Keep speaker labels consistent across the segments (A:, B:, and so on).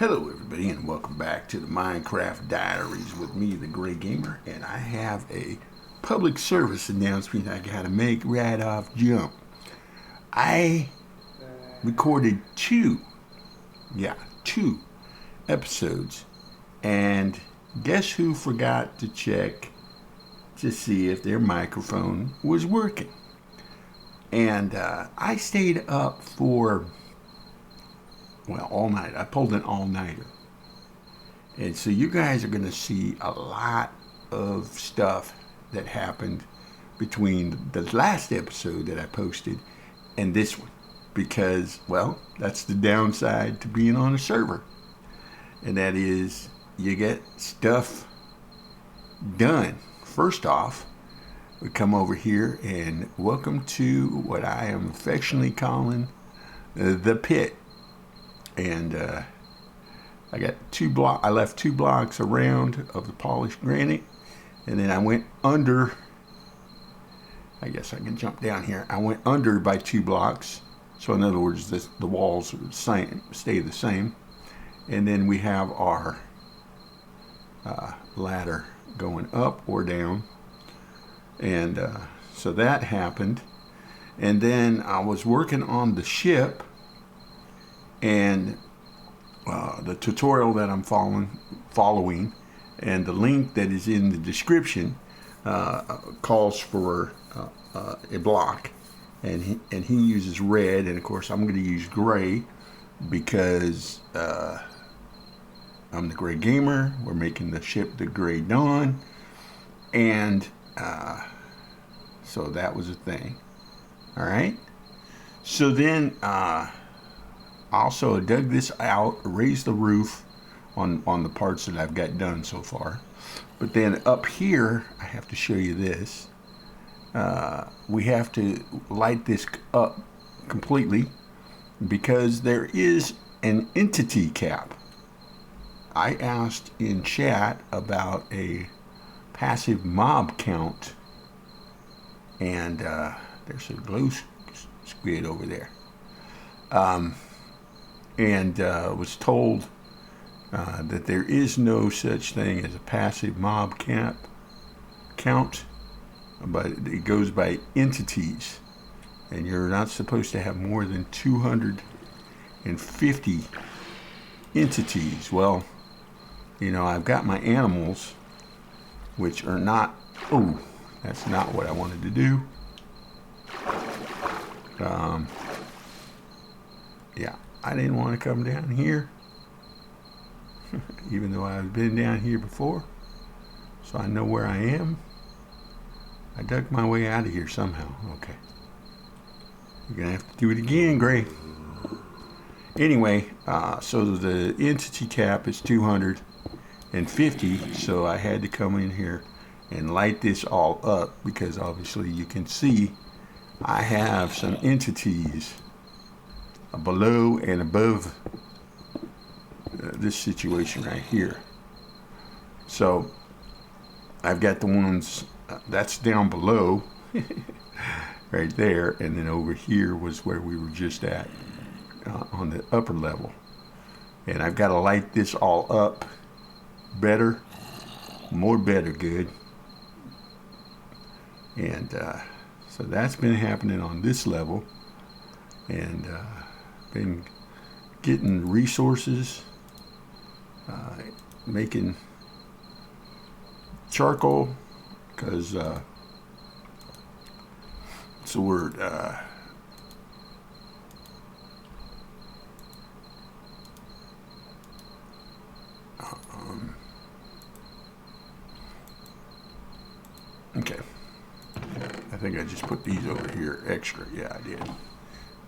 A: Hello everybody and welcome back to the Minecraft Diaries with me, the Gray Gamer, and I have a public service announcement I gotta make right off jump. I recorded two episodes, and guess who forgot to check to see if their microphone was working? And I stayed up for all night. I pulled an all-nighter. And so you guys are going to see a lot of stuff that happened between the last episode that I posted and this one. Because, that's the downside to being on a server. And that is, you get stuff done. First off, we come over here and welcome to what I am affectionately calling the pit. And I got I left 2 blocks around of the polished granite, and then I went under. I guess I can jump down here. I went under by 2 blocks, so in other words, the walls stay the same. And then we have our ladder going up or down, and so that happened. And then I was working on the ship. And the tutorial that I'm following, and the link that is in the description calls for a block, and he uses red, and of course I'm going to use gray because I'm the Gray Gamer. We're making the ship the Gray Dawn, and so that was a thing. All right. So then. Also, I dug this out, raised the roof on the parts that I've got done so far. But then up here, I have to show you this. We have to light this up completely because there is an entity cap. I asked in chat about a passive mob count, and there's a glow squid over there. And was told that there is no such thing as a passive mob count, but it goes by entities, and you're not supposed to have more than 250 entities. Well, I've got my animals, which are not. Oh, that's not what I wanted to do. Yeah. I didn't want to come down here, even though I've been down here before, so I know where I am. I dug my way out of here somehow. Okay. You're going to have to do it again, Gray. Anyway, so the entity cap is 250, so I had to come in here and light this all up because obviously you can see I have some entities below and above this situation right here. So I've got the ones that's down below right there, and then over here was where we were just at on the upper level. And I've got to light this all up better, more better good. And so that's been happening on this level, and been getting resources, making charcoal, because it's the word, okay, I think I just put these over here extra. Yeah, I did.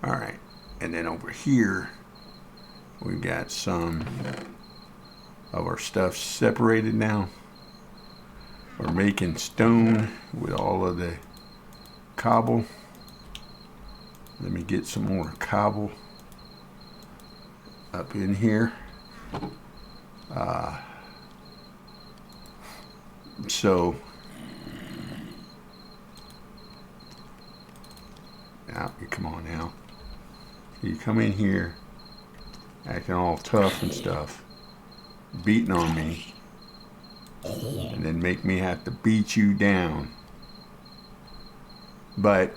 A: All right. And then over here, we've got some of our stuff separated now. We're making stone with all of the cobble. Let me get some more cobble up in here. So now, come on now. You come in here acting all tough and stuff. beating on me and then make me have to beat you down. But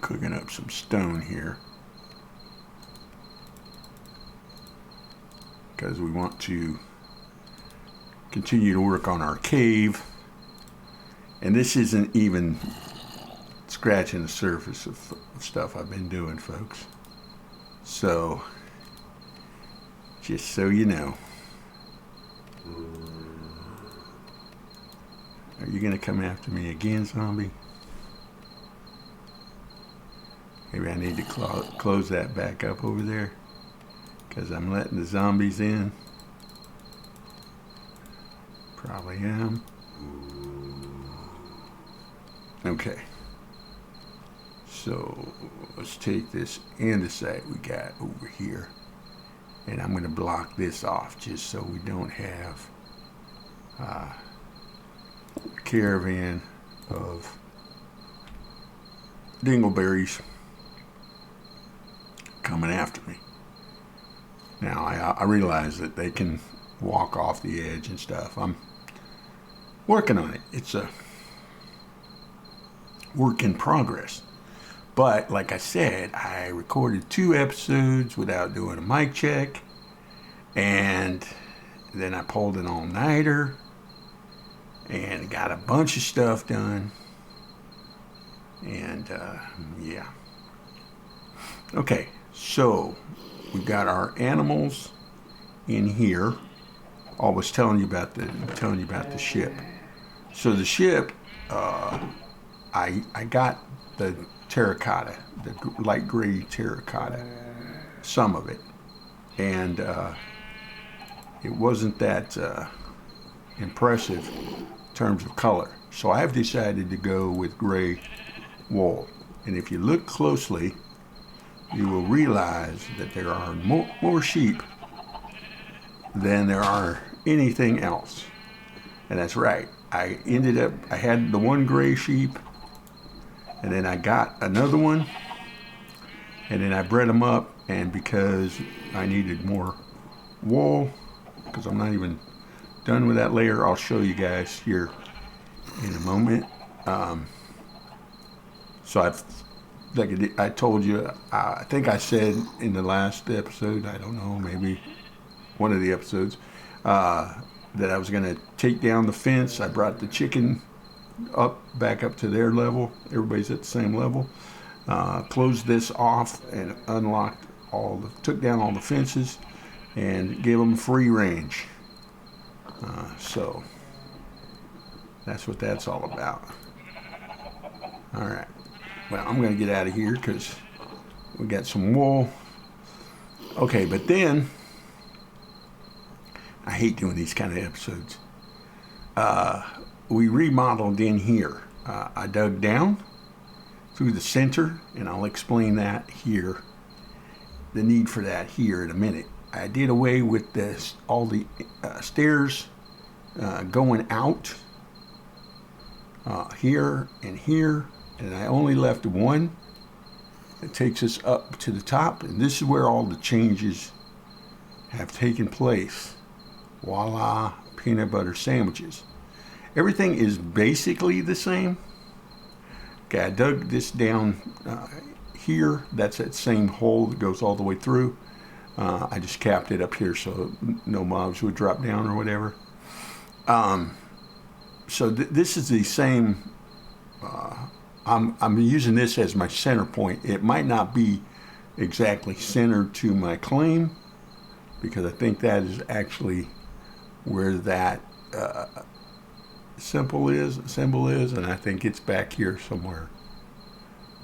A: cooking up some stone here because we want to continue to work on our cave, and this isn't even scratching the surface of stuff I've been doing, folks. So just so you know. Are you gonna come after me again, zombie? Maybe I need to close that back up over there because I'm letting the zombies in. Probably am. Okay. So let's take this andesite we got over here, and I'm going to block this off just so we don't have a caravan of dingleberries coming after me. Now I realize that they can walk off the edge and stuff. I'm working on it. It's a work in progress. But like I said, I recorded 2 episodes without doing a mic check, and then I pulled an all-nighter and got a bunch of stuff done. And yeah. Okay, so we've got our animals in here. I was telling you about the ship. So the ship, I got the terracotta, the light gray terracotta, some of it, and it wasn't that impressive in terms of color. So I've decided to go with gray wool. And if you look closely, you will realize that there are more sheep than there are anything else. And that's right. I had the one gray sheep, and then I got another one, and then I bred them up, and because I needed more wool, because I'm not even done with that layer, I'll show you guys here in a moment. So like I told you, I think I said in the last episode, I don't know, maybe one of the episodes, that I was going to take down the fence. I brought the chicken back up to their level. Everybody's at the same level. Closed this off and unlocked took down all the fences and gave them free range. So that's what that's all about. All right. Well, I'm going to get out of here because we got some wool. Okay, but then I hate doing these kind of episodes. We remodeled in here. I dug down through the center, and I'll explain that here, the need for that here in a minute. I did away with all the stairs going out here, and I only left one that takes us up to the top, and this is where all the changes have taken place. Voila, peanut butter sandwiches. Everything is basically the same. Okay, I dug this down here. That's that same hole that goes all the way through. I just capped it up here so no mobs would drop down or whatever. So this is the same. I'm using this as my center point. It might not be exactly centered to my claim, because I think that is actually where that symbol is, and I think it's back here somewhere.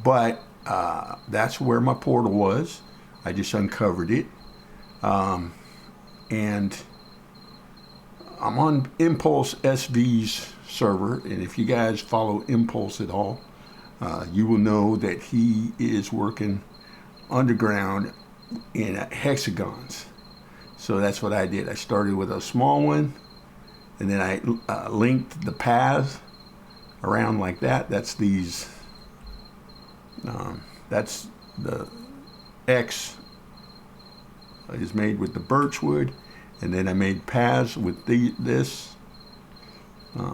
A: But that's where my portal was. I just uncovered it, and I'm on Impulse SV's server, and if you guys follow Impulse at all, you will know that he is working underground in hexagons. So that's what I did. I started with a small one, and then I linked the paths around like that. That's these, that's the X is made with the birch wood, and then I made paths with this.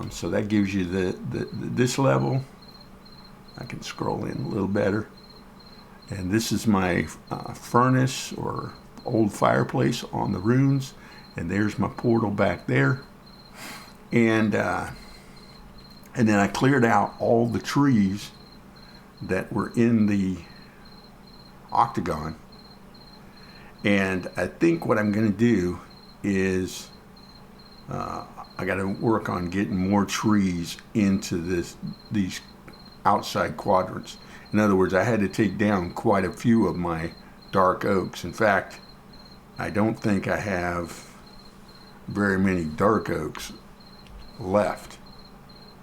A: So that gives you this level. I can scroll in a little better. And this is my furnace or old fireplace on the runes. And there's my portal back there. And then I cleared out all the trees that were in the octagon. And I think what I'm going to do is I got to work on getting more trees into these outside quadrants. In other words, I had to take down quite a few of my dark oaks. In fact, I don't think I have very many dark oaks left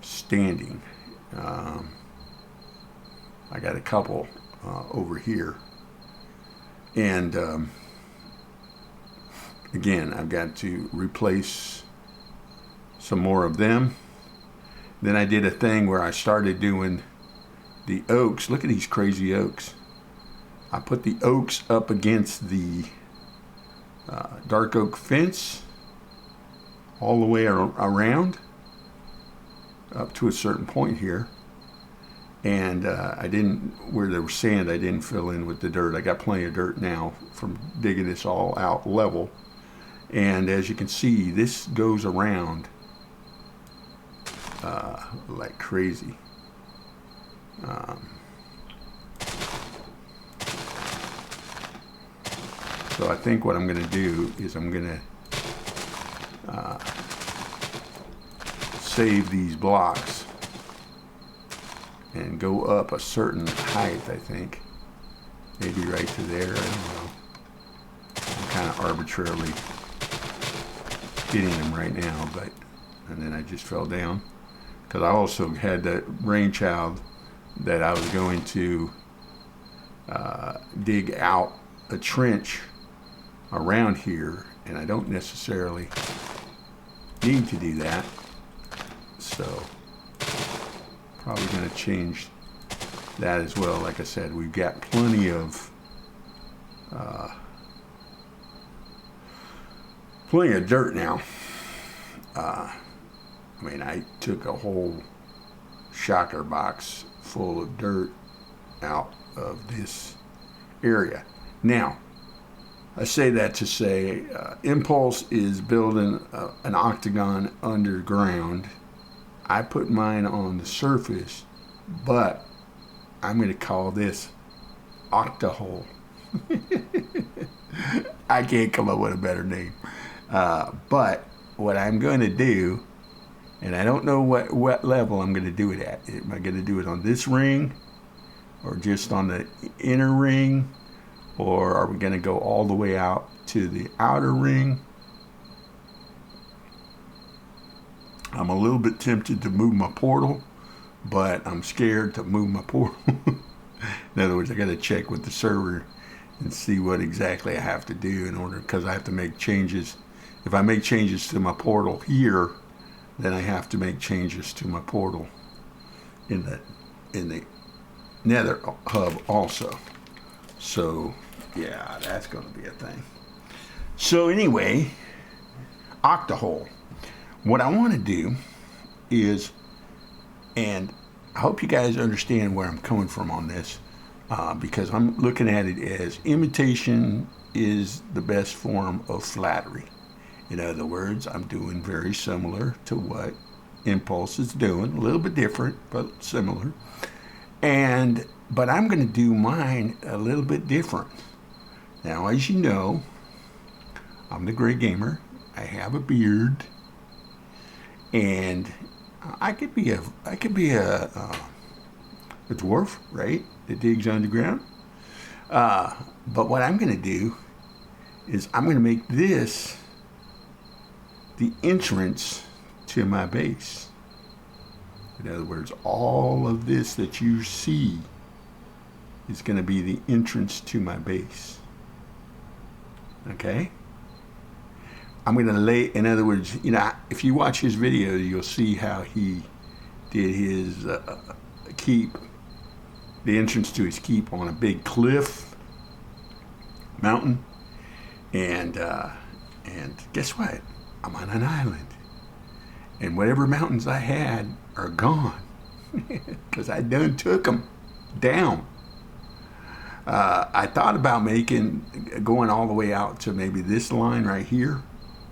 A: standing. I got a couple over here. And again, I've got to replace some more of them. Then I did a thing where I started doing the oaks. Look at these crazy oaks. I put the oaks up against the dark oak fence all the way around up to a certain point here. And I didn't, where there was sand, I didn't fill in with the dirt. I got plenty of dirt now from digging this all out level. And as you can see, this goes around like crazy. So I think what I'm going to do is I'm going to save these blocks and go up a certain height, I think. Maybe right to there, I don't know. I'm kind of arbitrarily hitting them right now, but, and then I just fell down. Because I also had that brainchild that I was going to dig out a trench around here, and I don't necessarily need to do that. So probably going to change that as well. Like I said, we've got plenty of dirt now. I mean, I took a whole shocker box full of dirt out of this area. Now, I say that to say Impulse is building an octagon underground. I put mine on the surface, but I'm going to call this Octa hole. I can't come up with a better name. But what I'm going to do, and I don't know what level I'm going to do it at. Am I going to do it on this ring or just on the inner ring? Or are we going to go all the way out to the outer ring? I'm a little bit tempted to move my portal, but I'm scared to move my portal. In other words, I got to check with the server and see what exactly I have to do in order, because I have to make changes. If I make changes to my portal here, then I have to make changes to my portal in the nether hub also. So yeah, that's going to be a thing. So anyway, Octahole. What I want to do is, and I hope you guys understand where I'm coming from on this, because I'm looking at it as imitation is the best form of flattery. In other words, I'm doing very similar to what Impulse is doing, a little bit different, but similar. But I'm going to do mine a little bit different. Now, as you know, I'm the Gray Gamer. I have a beard, and I could be a dwarf, right? That digs underground. But what I'm going to do is I'm going to make this the entrance to my base. In other words, all of this that you see is going to be the entrance to my base. Okay? I'm going to lay, in other words, you know, if you watch his video, you'll see how he did his keep, the entrance to his keep on a big cliff mountain, and guess what? I'm on an island, and whatever mountains I had are gone because I done took them down. I thought about going all the way out to maybe this line right here.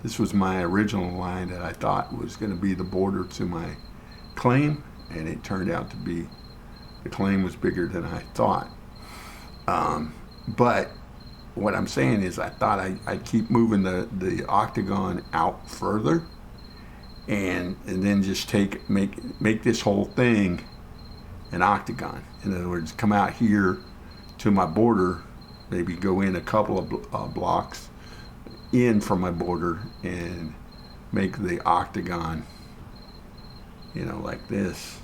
A: This was my original line that I thought was going to be the border to my claim, and it turned out to be, the claim was bigger than I thought. But what I'm saying is I thought I'd keep moving the octagon out further, and then just make this whole thing an octagon. In other words, come out here to my border, maybe go in a couple of blocks in from my border and make the octagon, like this.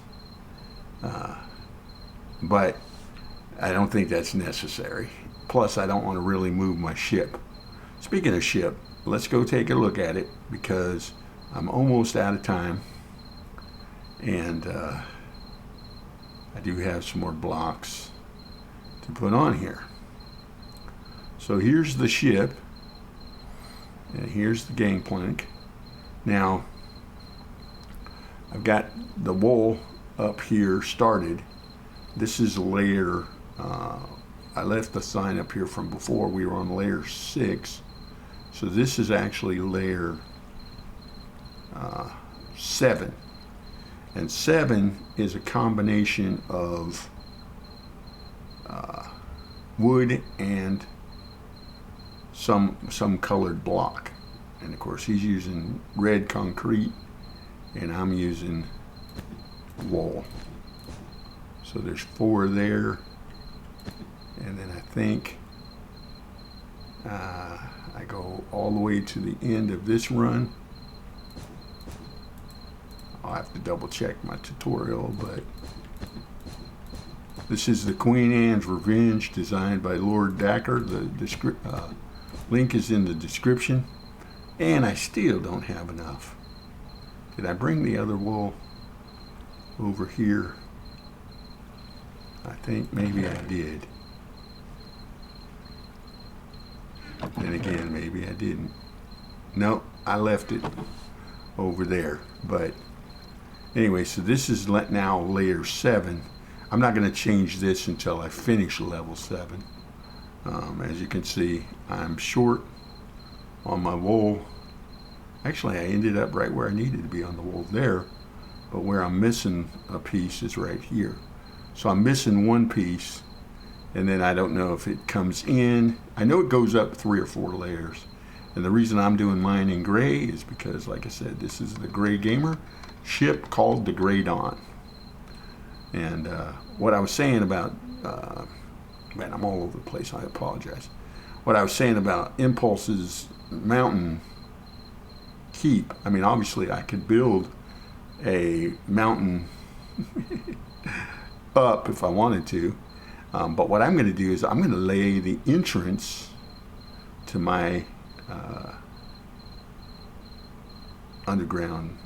A: But I don't think that's necessary. Plus, I don't want to really move my ship. Speaking of ship, let's go take a look at it because I'm almost out of time, and I do have some more blocks to put on here. So here's the ship, and here's the gangplank. Now, I've got the wool up here started. This is layer, I left the sign up here from before. We were on layer 6. So this is actually layer 7. And 7 is a combination of wood and some colored block. And of course he's using red concrete and I'm using wool. So there's 4 there, and then I think I go all the way to the end of this run. I'll have to double check my tutorial, but this is the Queen Anne's Revenge, designed by Lord Dakr. The link is in the description, and I still don't have enough. Did I bring the other wool over here? I think maybe I did. Then again, maybe I didn't. Nope, I left it over there. But anyway, so this is now layer 7. I'm not going to change this until I finish level 7. As you can see, I'm short on my wool. Actually, I ended up right where I needed to be on the wool there, but where I'm missing a piece is right here. So I'm missing one piece, and then I don't know if it comes in. I know it goes up 3 or 4 layers. And the reason I'm doing mine in gray is because, like I said, this is the Gray Gamer ship called the Gray Dawn. And what I was saying about, man, I'm all over the place, I apologize. What I was saying about Impulse's mountain keep, I mean, obviously I could build a mountain up if I wanted to, but what I'm going to do is I'm going to lay the entrance to my underground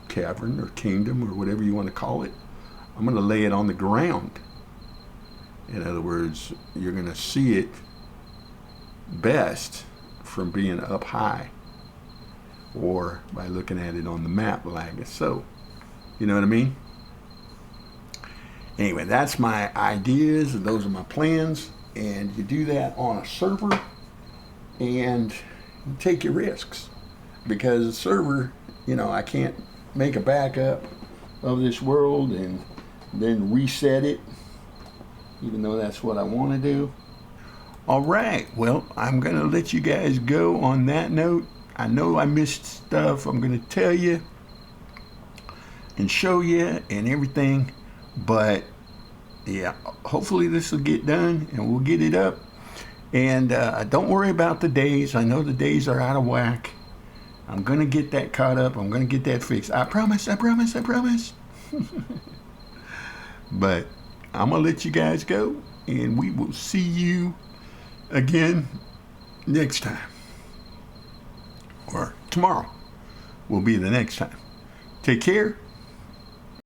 A: cavern or kingdom or whatever you want to call it. I'm going to lay it on the ground. In other words, you're going to see it best from being up high or by looking at it on the map like so. You know what I mean? Anyway, that's my ideas and those are my plans, and you do that on a server and you take your risks, because the server, I can't make a backup of this world and then reset it, even though that's what I want to do. All right, well, I'm gonna let you guys go on that note. I know I missed stuff. I'm gonna tell you and show you and everything, but yeah, hopefully this will get done and we'll get it up. And don't worry about the days. I know the days are out of whack. I'm gonna get that caught up. I'm gonna get that fixed. I promise. But I'm gonna let you guys go, and we will see you again next time, or tomorrow will be the next time. Take care.